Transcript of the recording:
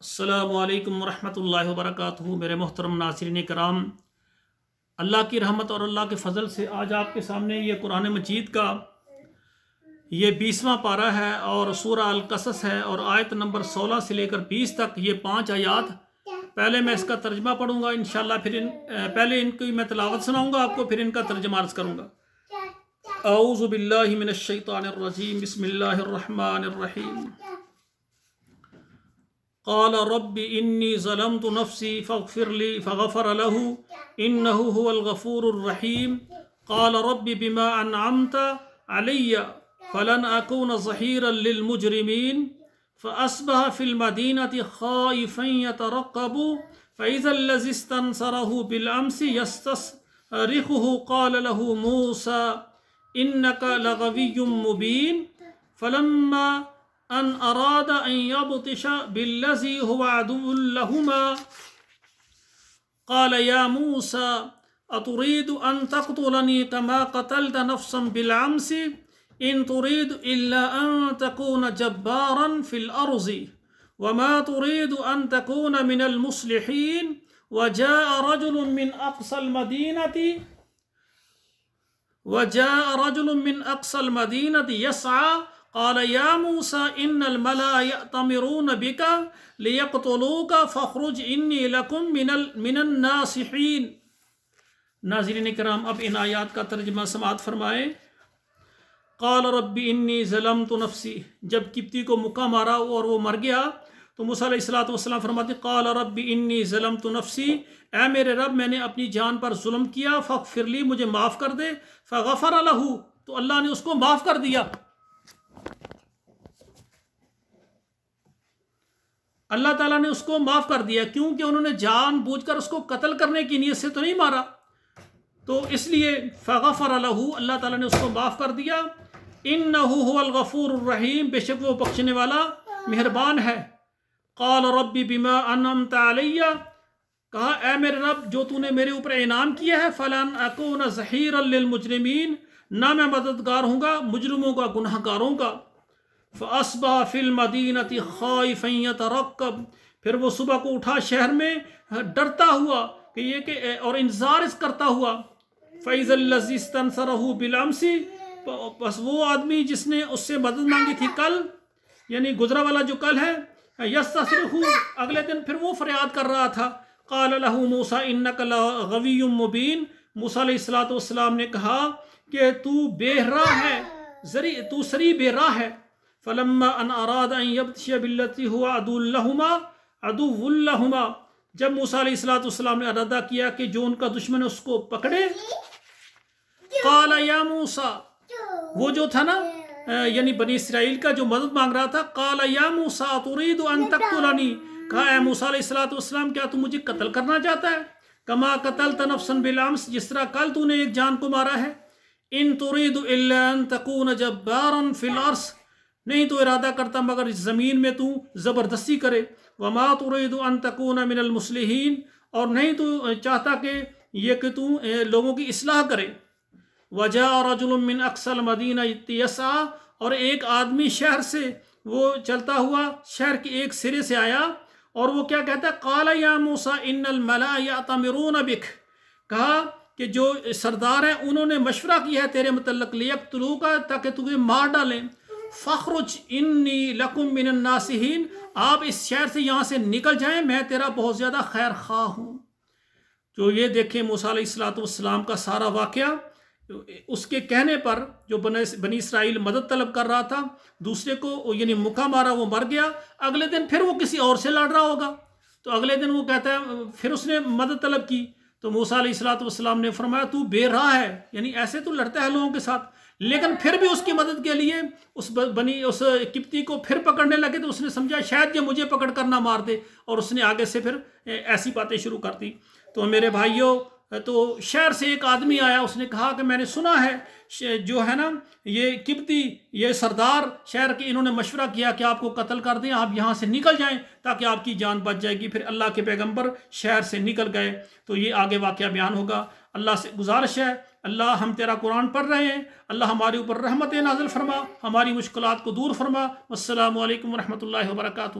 السلام علیکم ورحمۃ اللہ وبرکاتہ۔ میرے محترم ناظرین کرام، اللہ کی رحمت اور اللہ کے فضل سے آج آپ کے سامنے یہ قرآن مجید کا یہ 20واں پارہ ہے اور سورہ القصص ہے، اور آیت نمبر 16 سے لے کر 20 تک یہ 5 آیات۔ پہلے میں اس کا ترجمہ پڑھوں گا انشاءاللہ، پھر پہلے ان کی میں تلاوت سناؤں گا آپ کو، پھر ان کا ترجمہ عرض کروں گا۔ اعوذ باللہ من الشیطان الرجیم، بسم اللہ الرحمن الرحیم۔ قال رب انی ظلمت نفسی فاغفر لی فغفر له انه هو الغفور الرحیم۔ قال رب بما انعمت علی فلن اکون ظہیرا للمجرمین۔ فاصبح فی المدینة خائفا یترقب فاذا الذی استنصره بالامس یستصرخه قال له موسى انک لغوی مبین۔ فلما ان اراد ان یبطش بالذی هو عدو لهما قال یا موسى اتريد ان تقتلنی كما قتلت نفسا بالامس ان تريد الا ان تكون جبارا في الارض وما تريد ان تكون من المصلحین۔ وجاء رجل من اقصى المدینة يسعى قال یا موسى ان الملأ یأتمرون بک لیقتلوک فاخرج انی لکم من الناصحین۔ ناظرین کرام، اب ان آیات کا ترجمہ سماعت فرمائیں۔ قال رب انی ظلمت نفسی، جب کبتی کو مکہ مارا اور وہ مر گیا تو موسیٰ علیہ السلام فرماتے قال رب انی ظلمت نفسی، اے میرے رب میں نے اپنی جان پر ظلم کیا، فاغفر لی، مجھے معاف کر دے، فغفر لہ، تو اللہ نے اس کو معاف کر دیا۔ اللہ تعالیٰ نے اس کو معاف کر دیا، کیونکہ انہوں نے جان بوجھ کر اس کو قتل کرنے کی نیت سے تو نہیں مارا، تو اس لیے فغفر لہ، اللہ تعالیٰ نے اس کو معاف کر دیا۔ انہ هو الغفور الرحیم، بے شک وہ بخشنے والا مہربان ہے۔ قال رب بما انعمت علی، کہا اے میرے رب جو تو نے میرے اوپر انعام کیا ہے، فلن اکون ظہیرا للمجرمین، نہ میں مددگار ہوں گا مجرموں کا، گناہ گاروں کا۔ فاصبح فی المدینة خائفا یترقب، پھر وہ صبح کو اٹھا شہر میں ڈرتا ہوا کہ یہ کہ اور انتظار کرتا ہوا۔ فاذا الذی استنصرہ بالامس، بس وہ آدمی جس نے اس سے مدد مانگی تھی کل، یعنی گزرا والا جو کل ہے، یستصرخ، اگلے دن پھر وہ فریاد کر رہا تھا۔ قال له موسیٰ انک لغوی مبین، موسیٰ علیہ السلام نے کہا کہ تو بے راہ ہے، تو سری بے راہ ہے۔ فلما ان اراد ان یبطش بالذی هو عدو لہما، جب موسیٰ علیہ السلام نے ارادہ کیا کہ جو ان کا دشمن اس کو پکڑے، قال یا موسیٰ، وہ جو تھا نا یعنی بنی اسرائیل کا جو مدد مانگ رہا تھا، قال یا موسیٰ تريد ان تقتلنی، کہا اے موسیٰ علیہ السلام کیا تو مجھے قتل کرنا چاہتا ہے؟ کما قتلت نفسا بالامس، جس طرح کل تو نے ایک جان کو مارا ہے۔ ان تريد الا ان تكون جبارا في الارض، نہیں تو ارادہ کرتا مگر اس زمین میں تو زبردستی کرے۔ وما تريد ان تكون من المصلحین، اور نہیں تو چاہتا کہ یہ کہ تو لوگوں کی اصلاح کرے۔ وجاء رجل من اقصى المدینة یسعى، اور ایک آدمی شہر سے وہ چلتا ہوا شہر کے ایک سرے سے آیا، اور وہ کیا کہتا ہے؟ قال یا موسیٰ ان الملأ یأتمرون بک، کہا کہ جو سردار ہیں انہوں نے مشورہ کیا ہے تیرے متعلق، لیقتلوک، تاکہ تجھے مار ڈالیں۔ فاخرج انی لکم من الناصحین، آپ اس شہر سے یہاں سے نکل جائیں، میں تیرا بہت زیادہ خیر خواہ ہوں۔ جو یہ دیکھیں موسیٰ علیہ السلام کا سارا واقعہ، اس کے کہنے پر جو بنی اسرائیل مدد طلب کر رہا تھا، دوسرے کو یعنی مکہ مارا، وہ مر گیا، اگلے دن پھر وہ کسی اور سے لڑ رہا ہوگا، تو اگلے دن وہ کہتا ہے پھر اس نے مدد طلب کی، تو موسیٰ علیہ السلام نے فرمایا تو بے راہ ہے، یعنی ایسے تو لڑتا ہے لوگوں کے ساتھ، لیکن پھر بھی اس کی مدد کے لیے اس کپتی کو پھر پکڑنے لگے، تو اس نے سمجھا شاید یہ مجھے پکڑ کر نہ مار دے، اور اس نے آگے سے پھر ایسی باتیں شروع کر دی۔ تو میرے بھائیوں، تو شہر سے ایک آدمی آیا، اس نے کہا کہ میں نے سنا ہے جو ہے نا یہ کپتی، یہ سردار شہر کے، انہوں نے مشورہ کیا کہ آپ کو قتل کر دیں، آپ یہاں سے نکل جائیں تاکہ آپ کی جان بچ جائے گی۔ پھر اللہ کے پیغمبر شہر سے نکل گئے، تو یہ آگے واقعہ بیان ہوگا۔ اللہ سے گزارش ہے، اللہ ہم تیرا قرآن پڑھ رہے ہیں، اللہ ہمارے اوپر رحمت نازل فرما، ہماری مشکلات کو دور فرما۔ والسلام علیکم ورحمۃ اللہ وبرکاتہ۔